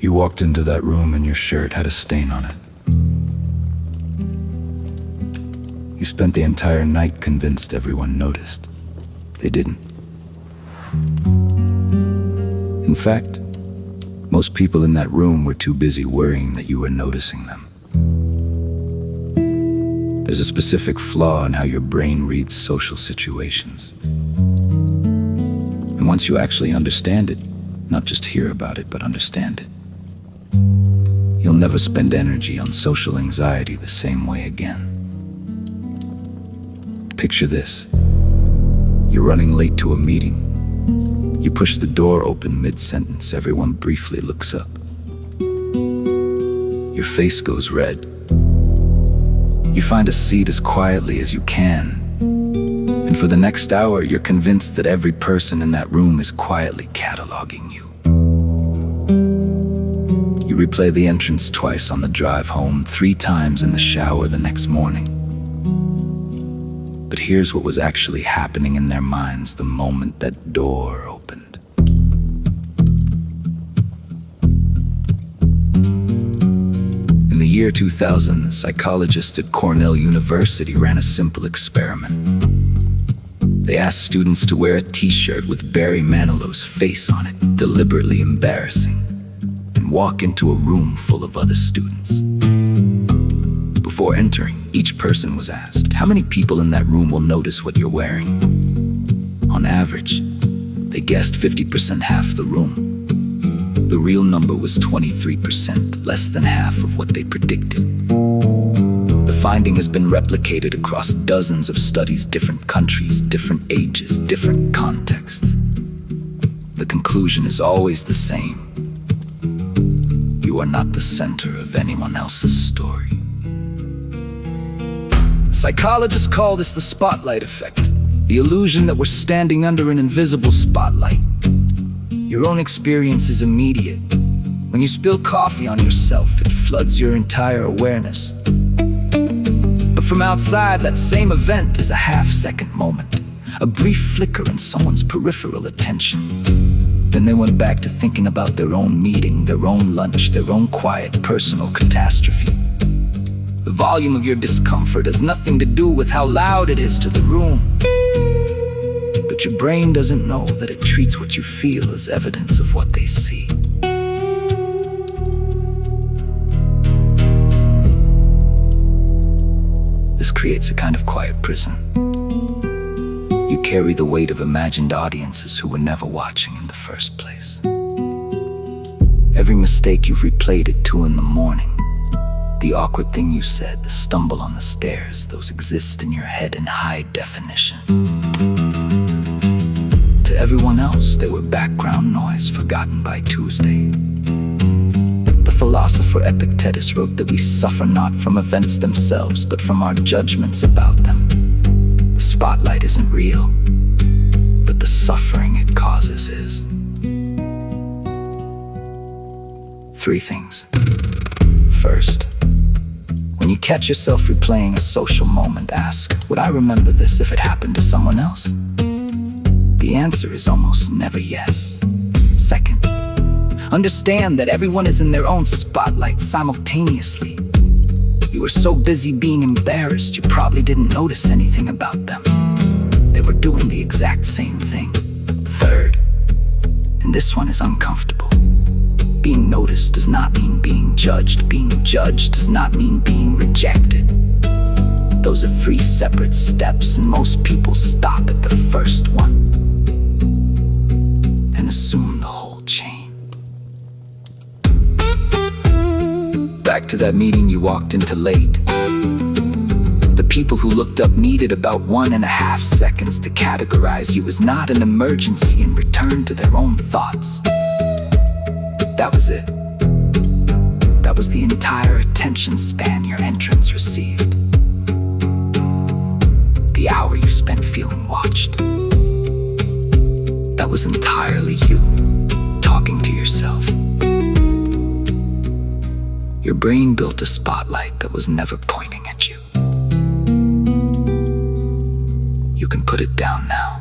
You walked into that room and your shirt had a stain on it. You spent the entire night convinced everyone noticed. They didn't. In fact, most people in that room were too busy worrying that you were noticing them. There's a specific flaw in how your brain reads social situations. And once you actually understand it, not just hear about it, but understand it, you'll never spend energy on social anxiety the same way again. Picture this. You're running late to a meeting. You push the door open mid-sentence. Everyone briefly looks up. Your face goes red. You find a seat as quietly as you can. And for the next hour, you're convinced that every person in that room is quietly cataloging you. You replay the entrance twice on the drive home, 3 times in the shower the next morning. But here's what was actually happening in their minds the moment that door opened. In the year 2000, a psychologist at Cornell University ran a simple experiment. They asked students to wear a t-shirt with Barry Manilow's face on it, deliberately embarrassing, and walk into a room full of other students. Before entering, each person was asked, how many people in that room will notice what you're wearing? On average, they guessed 50%, half the room. The real number was 23%, less than half of what they predicted. The finding has been replicated across dozens of studies, different countries, different ages, different contexts. The conclusion is always the same. You are not the center of anyone else's story. Psychologists call this the spotlight effect, the illusion that we're standing under an invisible spotlight. Your own experience is immediate. When you spill coffee on yourself, it floods your entire awareness. But from outside, that same event is a half-second moment, a brief flicker in someone's peripheral attention. Then they went back to thinking about their own meeting, their own lunch, their own quiet personal catastrophe. The volume of your discomfort has nothing to do with how loud it is to the room. But your brain doesn't know that it treats what you feel as evidence of what they see. This creates a kind of quiet prison. You carry the weight of imagined audiences who were never watching in the first place. Every mistake you've replayed at 2 a.m, the awkward thing you said, the stumble on the stairs, those exist in your head in high definition. To everyone else, they were background noise forgotten by Tuesday. The philosopher Epictetus wrote that we suffer not from events themselves, but from our judgments about them. The spotlight isn't real, but the suffering it causes is. 3 things. First, when you catch yourself replaying a social moment, ask, would I remember this if it happened to someone else? The answer is almost never yes. Second, understand that everyone is in their own spotlight simultaneously. You were so busy being embarrassed, you probably didn't notice anything about them. They were doing the exact same thing. Third, and this one is uncomfortable, being noticed does not mean being judged. Being judged does not mean being rejected. Those are 3 separate steps, and most people stop at the first one and assume the whole chain. Back to that meeting you walked into late. The people who looked up needed about 1.5 seconds to categorize you as not an emergency and return to their own thoughts. That was it. That was the entire attention span your entrance received. The hour you spent feeling watched. That was entirely you, talking to yourself. Your brain built a spotlight that was never pointing at you. You can put it down now.